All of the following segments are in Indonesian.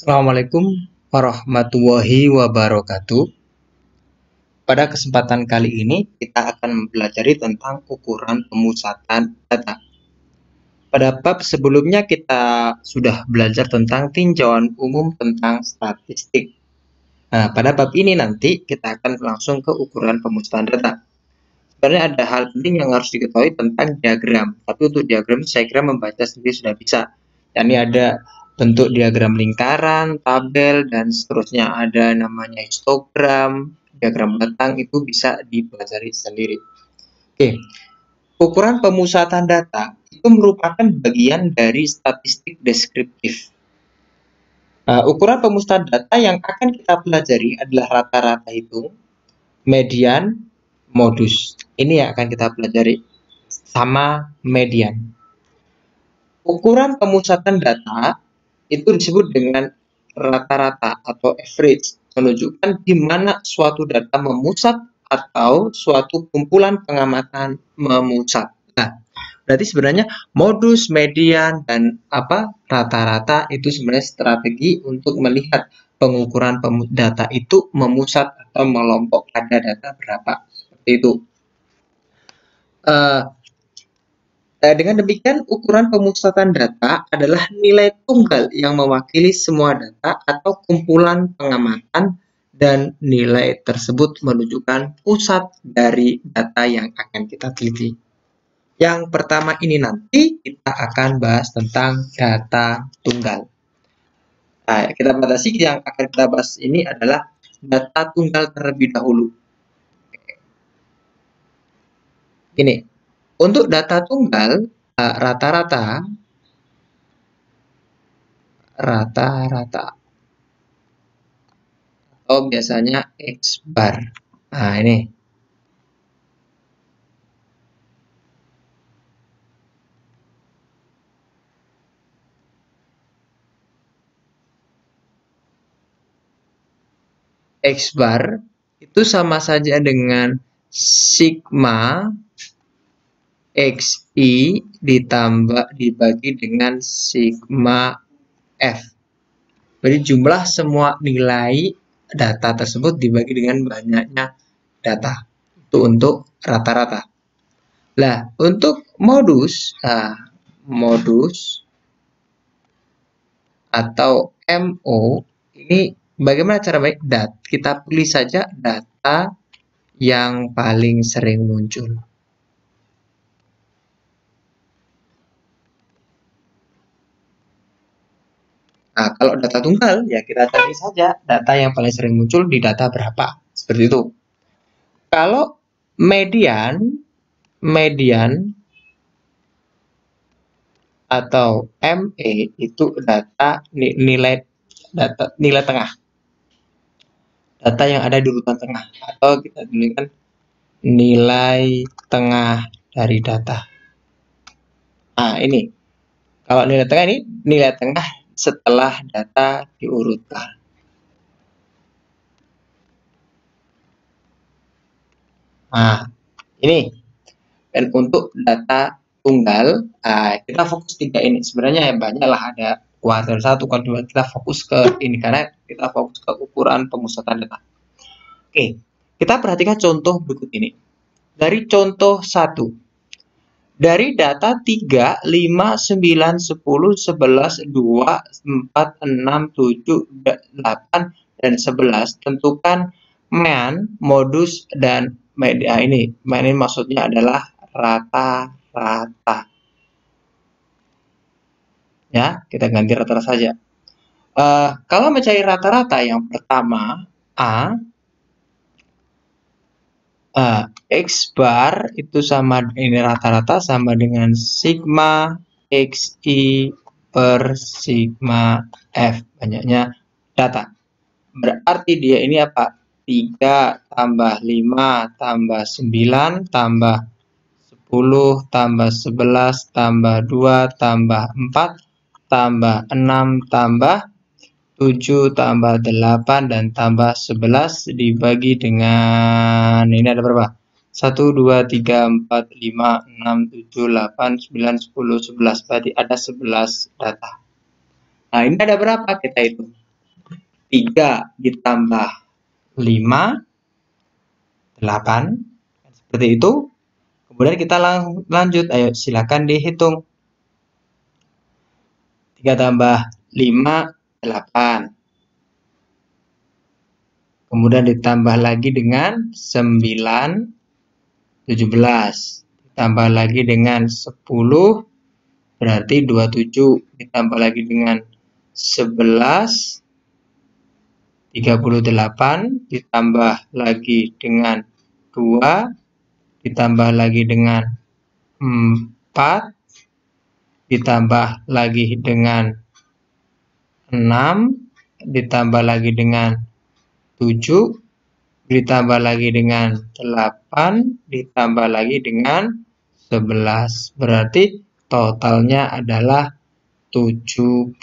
Assalamualaikum warahmatullahi wabarakatuh. Pada kesempatan kali ini kita akan mempelajari tentang ukuran pemusatan data. Pada bab sebelumnya kita sudah belajar tentang tinjauan umum tentang statistik. Nah, pada bab ini nanti kita akan langsung ke ukuran pemusatan data. Sebenarnya ada hal penting yang harus diketahui tentang diagram. Tapi untuk diagram saya kira membaca sendiri sudah bisa. Ini ada bentuk diagram lingkaran, tabel, dan seterusnya. Ada namanya histogram, diagram batang, itu bisa dipelajari sendiri. Oke, ukuran pemusatan data itu merupakan bagian dari statistik deskriptif. Ukuran pemusatan data yang akan kita pelajari adalah rata-rata hitung, median, modus. Ini yang akan kita pelajari sama median. Ukuran pemusatan data itu disebut dengan rata-rata atau average, menunjukkan di mana suatu data memusat atau suatu kumpulan pengamatan memusat. Nah, berarti sebenarnya modus, median, dan rata-rata itu sebenarnya strategi untuk melihat pengukuran data itu memusat atau melompok pada data berapa. Seperti itu. Dengan demikian, ukuran pemusatan data adalah nilai tunggal yang mewakili semua data atau kumpulan pengamatan, dan nilai tersebut menunjukkan pusat dari data yang akan kita teliti. Yang pertama ini nanti kita akan bahas tentang data tunggal. Nah, kita batasi yang akan kita bahas ini adalah data tunggal terlebih dahulu. Ini untuk data tunggal rata-rata atau biasanya X bar. Nah, ini X bar itu sama saja dengan sigma XI ditambah dibagi dengan sigma F. Jadi jumlah semua nilai data tersebut dibagi dengan banyaknya data. Itu untuk rata-rata. Nah, untuk modus atau MO ini bagaimana cara baik data? Kita pilih saja data yang paling sering muncul. Nah, kalau data tunggal, ya kita cari saja data yang paling sering muncul di data berapa. Seperti itu. Kalau median atau ME itu nilai tengah. Data yang ada di urutan tengah. Atau kita tuliskan nilai tengah dari data. Nah, ini. Kalau nilai tengah ini nilai tengah setelah data diurutkan. Nah, ini. Dan untuk data tunggal, kita fokus 3 ini. Sebenarnya banyaklah, ada kuartil 1, kuartil 2. Kita fokus ke ini karena kita fokus ke ukuran pemusatan data. Oke, kita perhatikan contoh berikut ini. Dari contoh 1. Dari data 3, 5, 9, 10, 11, 2, 4, 6, 7, 8, dan 11. Tentukan mean, modus, dan media. Ini maksudnya adalah rata-rata. Ya, kita ganti rata-rata saja. Kalau mencari rata-rata, yang pertama X bar itu sama, ini rata-rata sama dengan sigma XI per sigma F, banyaknya data. Berarti dia ini apa? 3 tambah 5 tambah 9 tambah 10 tambah 11 tambah 2 tambah 4 tambah 6 tambah 7 tambah 8 dan tambah 11 dibagi dengan, ini ada berapa? 1, 2, 3, 4, 5, 6, 7, 8, 9, 10, 11. Berarti ada 11 data. Nah, ini ada berapa? Kita hitung. 3 ditambah 5, 8. Seperti itu. Kemudian kita lanjut. Ayo silakan dihitung. 3 tambah 5, 8. Kemudian ditambah lagi dengan 9, 17. Ditambah lagi dengan 10, berarti 27. Ditambah lagi dengan 11, 38. Ditambah lagi dengan 2. Ditambah lagi dengan 4. Ditambah lagi dengan 6. Ditambah lagi dengan 7. Ditambah lagi dengan 8. Ditambah lagi dengan 11. Berarti totalnya adalah 76.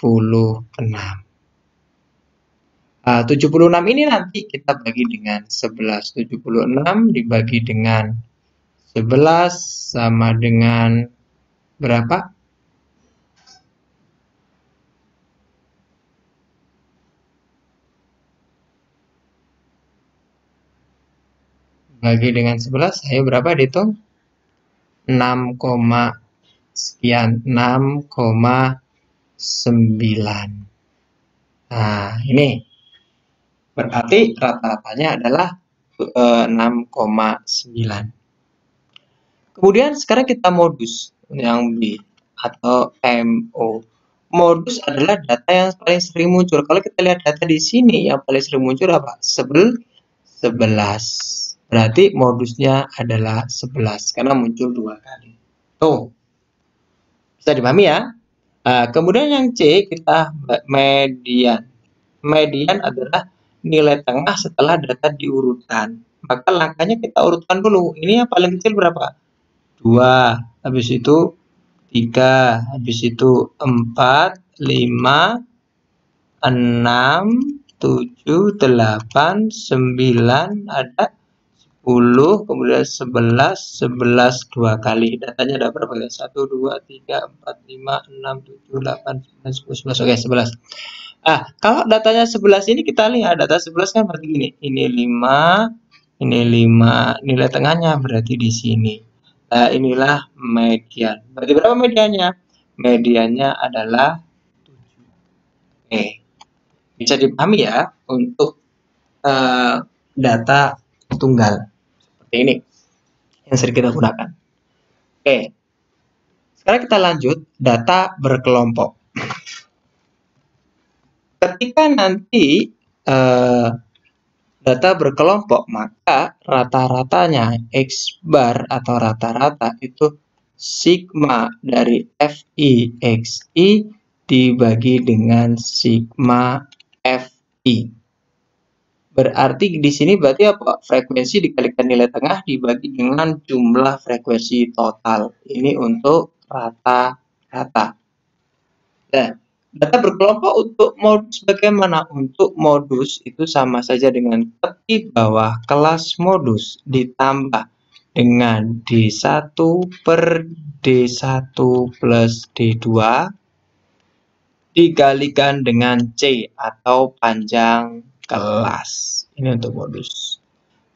76 ini nanti kita bagi dengan 11. 76 dibagi dengan 11 sama dengan berapa? Bagi dengan 11, ayo berapa dihitung? 6, sekian, 6,9. Nah, ini berarti rata-ratanya adalah 6,9. Kemudian sekarang kita modus yang B atau MO. Modus adalah data yang paling sering muncul. Kalau kita lihat data di sini yang paling sering muncul apa? 11. Berarti modusnya adalah 11 karena muncul 2 kali. Tuh. Bisa dipahami ya? Kemudian yang C kita median. Median adalah nilai tengah setelah data diurutkan. Maka langkahnya kita urutkan dulu. Ini yang paling kecil berapa? 2. Habis itu 3. Habis itu 4, 5, 6, 7, 8, 9, ada 10, kemudian 11 2 kali. Datanya ada berapa ya? 1, 2, 3, 4, 5, 6, 7, 8, 9, 10, 11. Oke, 11. Kalau datanya 11 ini kita lihat data 11 kan berarti gini. Ini 5, ini 5. Nilai tengahnya berarti di sini. Inilah median. Berarti berapa mediannya? Mediannya adalah 7. Oke. Bisa dipahami ya untuk data tunggal. Seperti ini yang sering kita gunakan. Oke. Sekarang kita lanjut data berkelompok. Ketika nanti data berkelompok, maka rata-ratanya X bar atau rata-rata itu sigma dari FI XI dibagi dengan sigma FI. Berarti di sini berarti apa? Frekuensi dikalikan nilai tengah dibagi dengan jumlah frekuensi total. Ini untuk rata-rata. Nah, data berkelompok untuk modus bagaimana? Untuk modus itu sama saja dengan tepi bawah kelas modus ditambah dengan D1 per D1 plus D2 dikalikan dengan C atau panjang kelas. Ini untuk modus.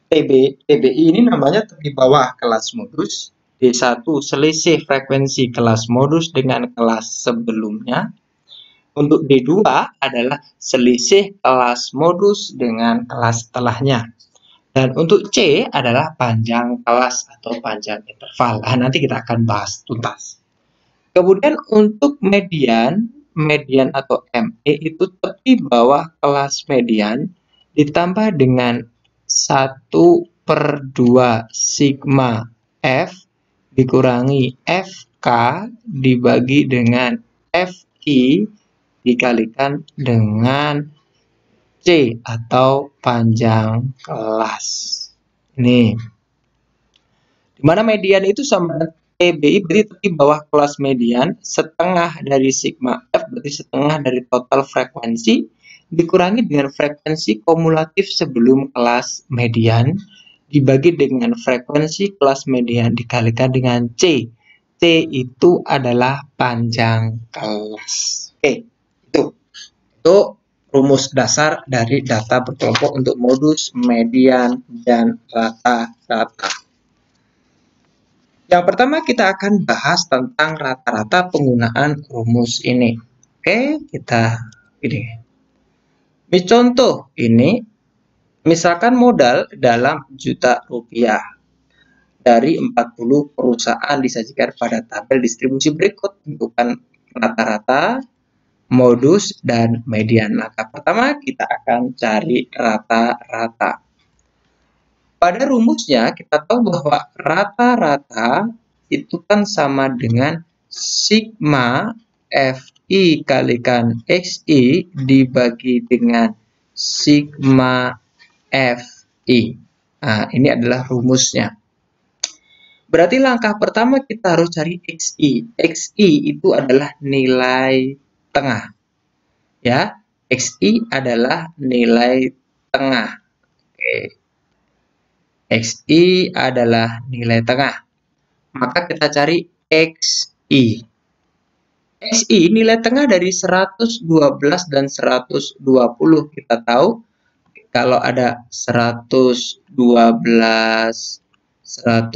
TBI ini namanya tepi bawah kelas modus. D1 selisih frekuensi kelas modus dengan kelas sebelumnya. Untuk D2 adalah selisih kelas modus dengan kelas setelahnya. Dan untuk C adalah panjang kelas atau panjang interval. Nanti kita akan bahas tuntas. Kemudian untuk median atau ME itu tepi bawah kelas median ditambah dengan 1/2 sigma F dikurangi FK dibagi dengan FI dikalikan dengan C atau panjang kelas. Ini. Dimana median itu sama TBI berarti tepi bawah kelas median, setengah dari sigma F berarti setengah dari total frekuensi dikurangi dengan frekuensi kumulatif sebelum kelas median dibagi dengan frekuensi kelas median dikalikan dengan C. C itu adalah panjang kelas. Oke. Itu rumus dasar dari data berkelompok untuk modus, median, dan rata-rata. Yang pertama kita akan bahas tentang rata-rata penggunaan rumus ini. Oke, kita ini. Contoh ini, misalkan modal dalam juta rupiah dari 40 perusahaan disajikan pada tabel distribusi berikut. Tentukan rata-rata, modus, dan median. Langkah pertama kita akan cari rata-rata. Pada rumusnya kita tahu bahwa rata-rata itu kan sama dengan sigma Fi kalikan Xi dibagi dengan sigma Fi. Nah, ini adalah rumusnya. Berarti langkah pertama kita harus cari Xi. Xi itu adalah nilai tengah. Ya, Xi adalah nilai tengah. Oke. Xi adalah nilai tengah. Maka kita cari Xi. Xi nilai tengah dari 112 dan 120. Kita tahu kalau ada 112, 100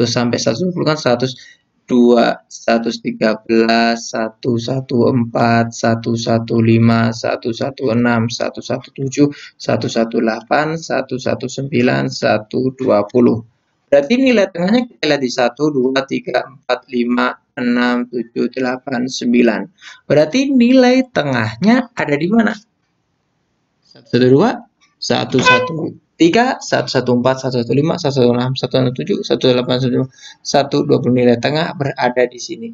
sampai 120 kan 102, 113, 114, 115, 116, 117, 118, 119, 120. Berarti nilai tengahnya kita lihat di 1, 2, 3, 4, 5, 6, 7, 8, 9. Berarti nilai tengahnya ada di mana? 112, 113, 114, 115, 116, 117, 118, 120. Nilai tengah berada di sini.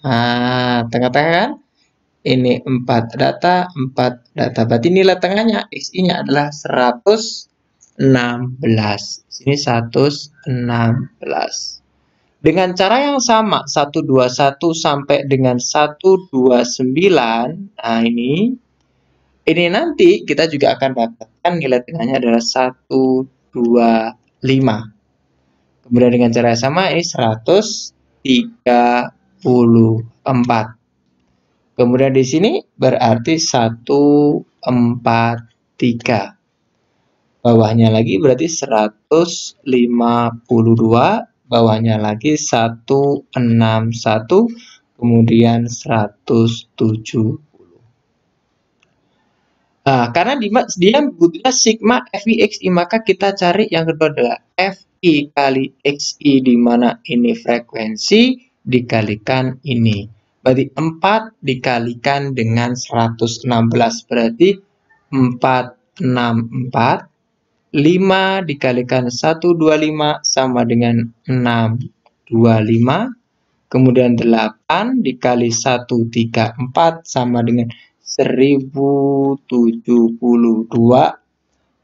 Nah, tengah-tengah kan? Ini 4 data, 4 data. Berarti nilai tengahnya Xi-nya adalah 116. Sini 116. Dengan cara yang sama, 121 sampai dengan 129. Nah, ini nanti kita juga akan dapatkan nilai tengahnya adalah 125. Kemudian dengan cara yang sama ini 134. Kemudian di sini berarti 143. Bawahnya lagi berarti 152. Bawahnya lagi 161. Kemudian 170. Nah, karena dia butuhnya sigma Fi Xi, maka kita cari yang kedua adalah Fi kali Xi, di mana ini frekuensi dikalikan ini. Berarti 4 dikalikan dengan 116, berarti 464. 5 dikalikan 125 sama dengan 625. Kemudian 8 dikali 134 sama dengan 1072.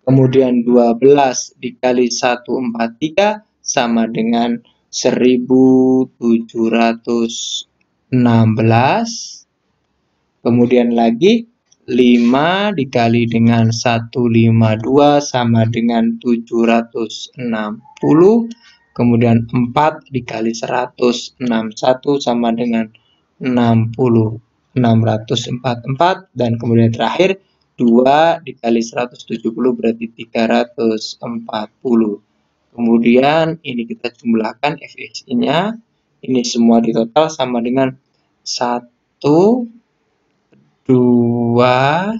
Kemudian 12 dikali 143 sama dengan 1716. Kemudian lagi 5 dikali dengan 152 sama dengan 760. Kemudian 4 dikali 161 sama dengan 644. Dan kemudian terakhir 2 dikali 170 berarti 340. Kemudian ini kita jumlahkan Fxi-nya. Ini semua di total sama dengan 1, 2,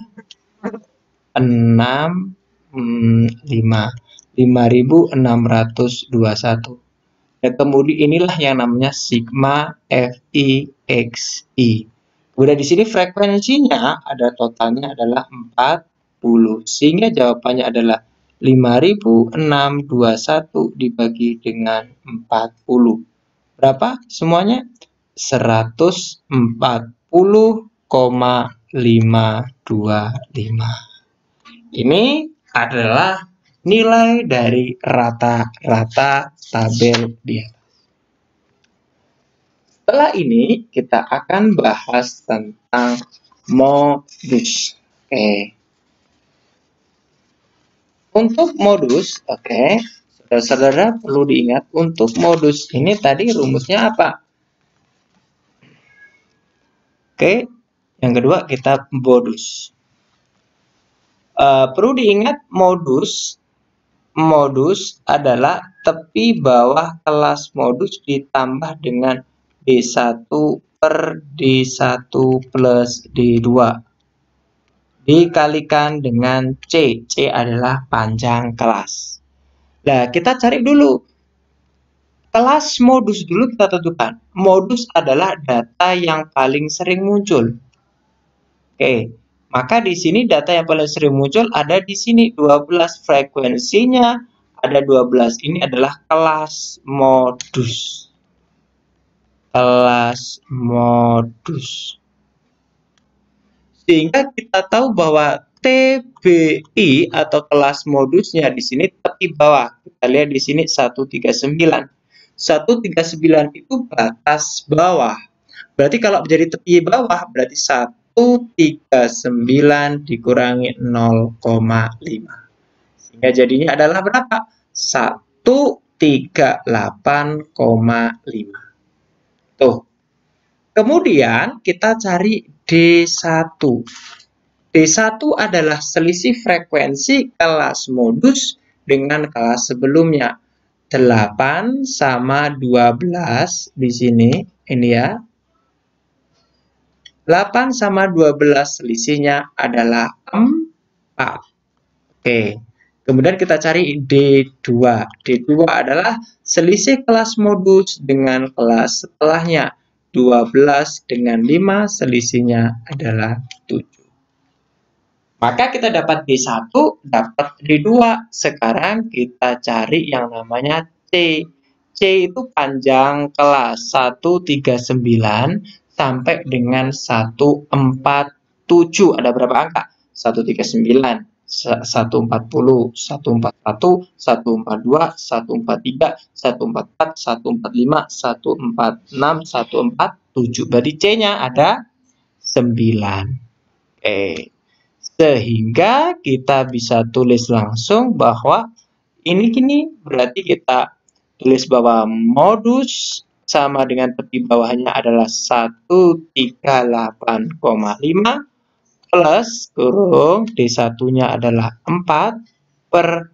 6, 5. 5.621. Dan kemudian inilah yang namanya sigma Fi Xi. Kemudian di sini frekuensinya ada totalnya adalah 40. Sehingga jawabannya adalah 5.621 dibagi dengan 40. Berapa semuanya? 140,525. Ini adalah nilai dari rata-rata tabel di atas. Setelah ini kita akan bahas tentang modus. Oke. Untuk modus, oke, saudara-saudara perlu diingat untuk modus ini tadi rumusnya apa? Oke, yang kedua kita modus. Perlu diingat modus adalah tepi bawah kelas modus ditambah dengan D1 per D1 plus D2 dikalikan dengan C. C adalah panjang kelas. Nah, kita cari dulu kelas modus dulu, kita tentukan. Modus adalah data yang paling sering muncul. Oke, maka di sini data yang paling sering muncul ada di sini 12, frekuensinya ada 12. Ini adalah kelas modus. Kelas modus. Sehingga kita tahu bahwa TBI atau kelas modusnya di sini tepi bawah. Kita lihat di sini 139. 139 itu batas bawah. Berarti kalau menjadi tepi bawah berarti 139 dikurangi 0,5. Sehingga jadinya adalah berapa? 138,5. Tuh. Kemudian kita cari D1. D1 adalah selisih frekuensi kelas modus dengan kelas sebelumnya. 8 sama 12 di sini, ini ya. 8 sama 12 selisihnya adalah 4. Oke. Kemudian kita cari D2. D2 adalah selisih kelas modus dengan kelas setelahnya. 12 dengan 5 selisihnya adalah 7. Maka kita dapat D1, dapat D2. Sekarang kita cari yang namanya C. C itu panjang kelas 139 sampai dengan 147. Ada berapa angka? 139, 140, 141, 142, 143, 144, 145, 146, 147. Berarti C-nya ada 9. Oke. Sehingga kita bisa tulis langsung bahwa ini berarti kita tulis bahwa modus sama dengan tepi bawahnya adalah 138,5 plus kurung D1-nya adalah 4 per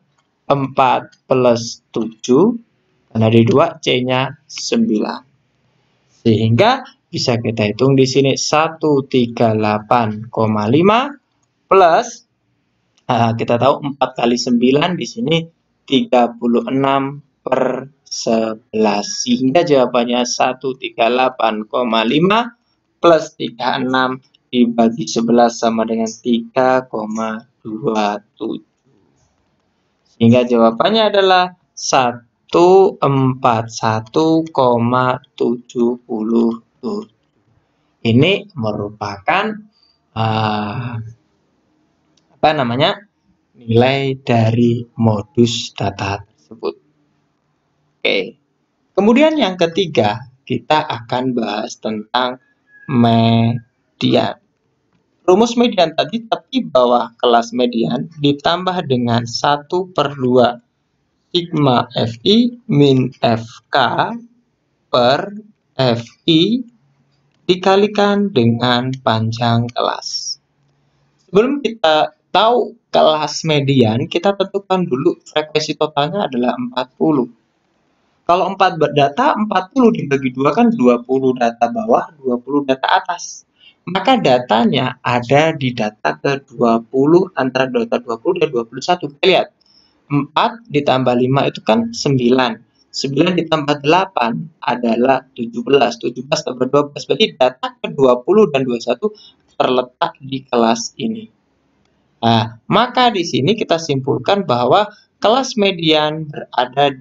4 plus 7. Karena D2 C-nya 9. Sehingga bisa kita hitung di sini 138,5 plus, kita tahu 4 kali 9 di sini 36 per 11. Sehingga jawabannya 138,5 plus 36 dibagi 11 sama dengan 3,27. Sehingga jawabannya adalah 141,77. Ini merupakan nilai dari modus data tersebut. Oke. Kemudian yang ketiga, kita akan bahas tentang median. Rumus median tadi tepi bawah kelas median ditambah dengan 1/2 sigma Fi min Fk per Fi dikalikan dengan panjang kelas. Sebelum kita tahu kelas median, kita tentukan dulu frekuensi totalnya adalah 40. Kalau 4 data, 40 dibagi 2 kan 20 data bawah, 20 data atas. Maka datanya ada di data ke-20, antara data 20 dan 21. Kita lihat, 4 ditambah 5 itu kan 9. 9 ditambah 8 adalah 17. 17 tambah 12. Berarti data ke-20 dan 21 terletak di kelas ini. Nah, maka di sini kita simpulkan bahwa kelas median berada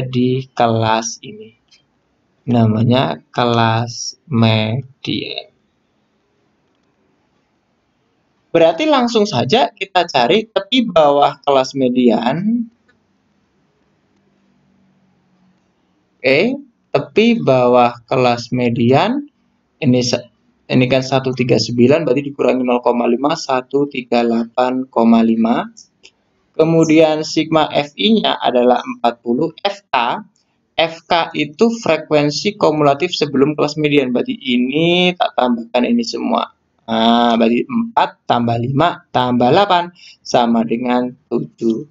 di kelas ini. Namanya kelas median. Berarti langsung saja kita cari tepi bawah kelas median. Oke, tepi bawah kelas median ini kan 139 berarti dikurangi 0,5, 138,5. Kemudian sigma Fi-nya adalah 40. Fk itu frekuensi kumulatif sebelum kelas median. Berarti ini tak tambahkan ini semua. Nah, berarti 4 tambah 5 tambah 8 sama dengan 17.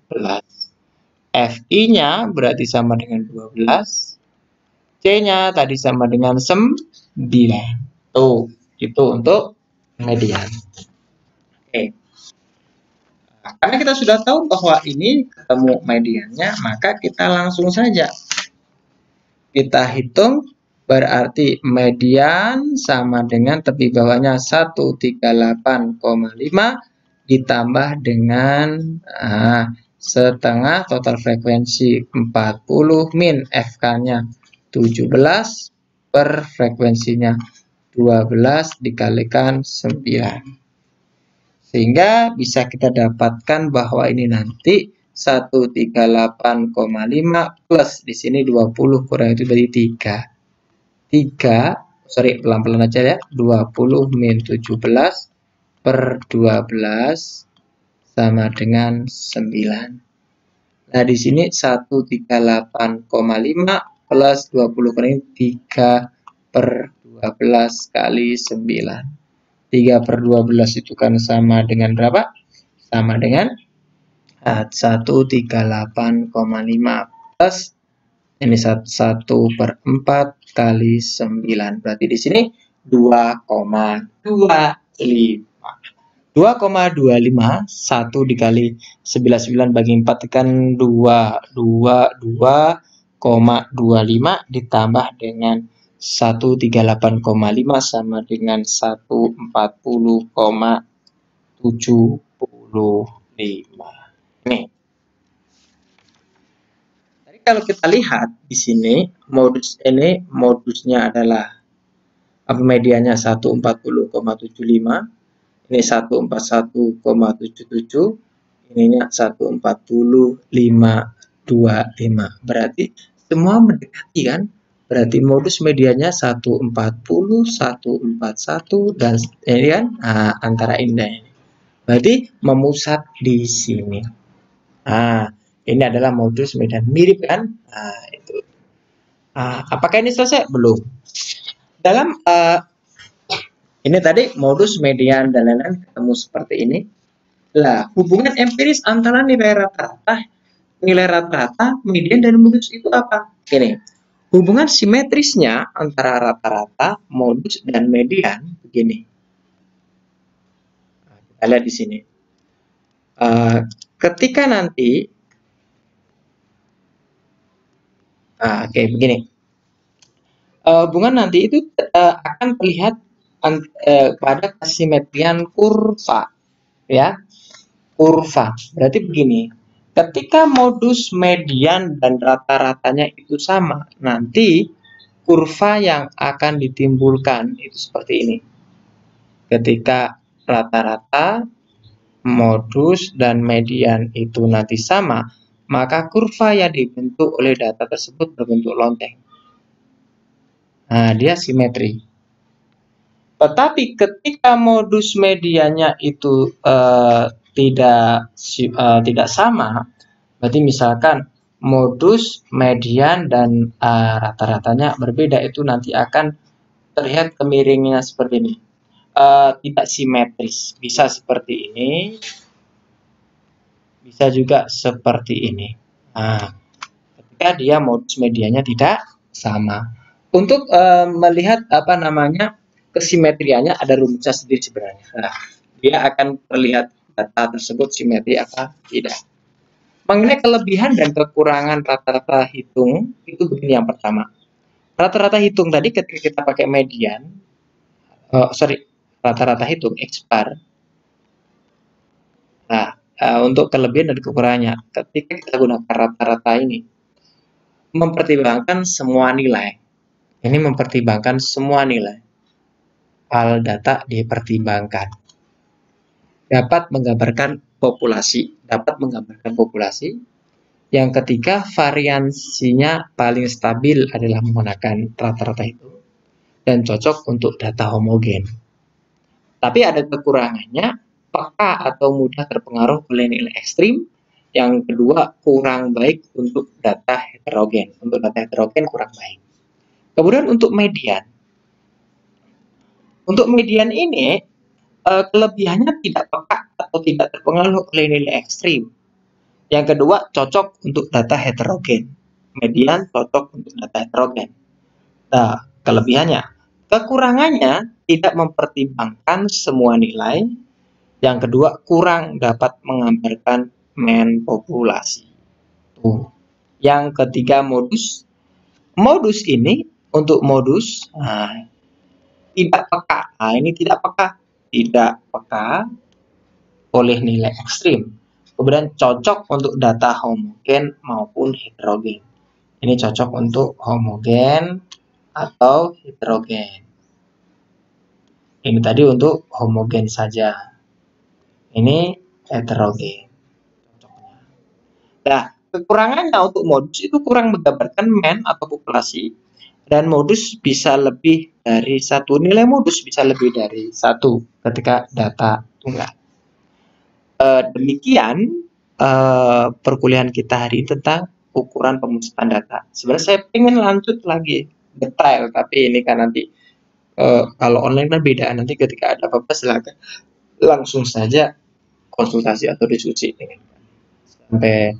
FI-nya berarti sama dengan 12. C-nya tadi sama dengan 9. Tuh, itu untuk median. Oke. Nah, karena kita sudah tahu bahwa ini ketemu mediannya, maka kita langsung saja kita hitung. Berarti median sama dengan tepi bawahnya 138,5 ditambah dengan setengah total frekuensi 40 min FK-nya 17 per frekuensinya 12 dikalikan 9. Sehingga bisa kita dapatkan bahwa ini nanti 138,5 plus di sini 20 kurang itu berarti 3. Pelan-pelan aja ya. 20 min 17 per 12 sama dengan 9. Nah, di sini 138,5 plus 20 kurang 3 per 12 kali 9. 3 per 12 itu kan sama dengan berapa? Sama dengan 138,5 plus ini 1 per 4 kali 9. Berarti di sini 2,25. 2,25 1 dikali 9 bagi 4 kan 2,25 ditambah dengan 138,5 sama dengan 140,75. Nih. Jadi kalau kita lihat di sini modusnya adalah mediannya 140,75, ini 141,77, ininya 140,525. Berarti semua mendekati kan? Berarti modus medianya 140, 141 dan ini kan antara indah ini. Berarti memusat di sini. Ini adalah modus median, mirip kan? Itu. Apakah ini selesai? Belum. Dalam ini tadi modus median dan lain-lain ketemu seperti ini. Lah, hubungan empiris antara nilai rata-rata, median dan modus itu apa? Ini. Hubungan simetrisnya antara rata-rata, modus dan median begini. Kita lihat di sini. Ketika nanti begini. Hubungan nanti itu akan terlihat pada kesimetrian kurva, ya. Kurva. Berarti begini. Ketika modus median dan rata-ratanya itu sama, nanti kurva yang akan ditimbulkan itu seperti ini. Ketika rata-rata, modus, dan median itu nanti sama, maka kurva yang dibentuk oleh data tersebut berbentuk lonteng. Nah, dia simetri. Tetapi ketika modus mediannya itu tidak sama, berarti misalkan modus, median, dan rata-ratanya berbeda, itu nanti akan terlihat kemiringannya seperti ini. Tidak simetris, bisa seperti ini, bisa juga seperti ini. Ketika dia modus mediannya tidak sama. Untuk melihat kesimetrianya ada rumusnya sendiri sebenarnya. Nah, dia akan terlihat data tersebut simetri apa tidak. Mengenai kelebihan dan kekurangan rata-rata hitung itu begini. Yang pertama, rata-rata hitung tadi ketika kita pakai median, rata-rata hitung X bar. Nah, untuk kelebihan dan kekurangannya, ketika kita gunakan rata-rata ini, mempertimbangkan semua nilai. Ini mempertimbangkan semua nilai. Hal data dipertimbangkan. Dapat menggambarkan populasi. Yang ketiga, variansinya paling stabil adalah menggunakan rata-rata itu dan cocok untuk data homogen. Tapi ada kekurangannya, peka atau mudah terpengaruh oleh nilai ekstrim. Yang kedua, kurang baik untuk data heterogen. Untuk data heterogen kurang baik. Kemudian untuk median. Untuk median ini Kelebihannya tidak peka atau tidak terpengaruh oleh nilai ekstrim. Yang kedua, cocok untuk data heterogen. Median cocok untuk data heterogen. Nah, kelebihannya, kekurangannya tidak mempertimbangkan semua nilai. Yang kedua, kurang dapat menggambarkan mean populasi. Tuh. Yang ketiga, modus. Modus ini untuk modus, tidak peka. Nah, ini tidak peka. Tidak peka oleh nilai ekstrim. Kemudian cocok untuk data homogen maupun heterogen. Ini cocok untuk homogen atau heterogen. Ini tadi untuk homogen saja. Ini heterogen. Nah, kekurangannya untuk modus itu kurang menggambarkan mean atau populasi. Dan modus bisa lebih dari satu. Nilai modus bisa lebih dari satu ketika data tunggal. Demikian perkuliahan kita hari ini tentang ukuran pemusatan data. Sebenarnya saya ingin lanjut lagi detail, tapi ini kan nanti kalau online kan beda. Nanti ketika ada apa-apa silakan langsung saja konsultasi atau diskusi. Sampai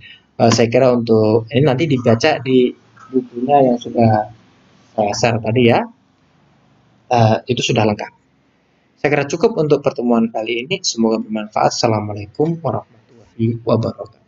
saya kira untuk ini nanti dibaca di bukunya yang sudah saya share tadi ya. Itu sudah lengkap. Saya kira cukup untuk pertemuan kali ini. Semoga bermanfaat. Assalamualaikum warahmatullahi wabarakatuh.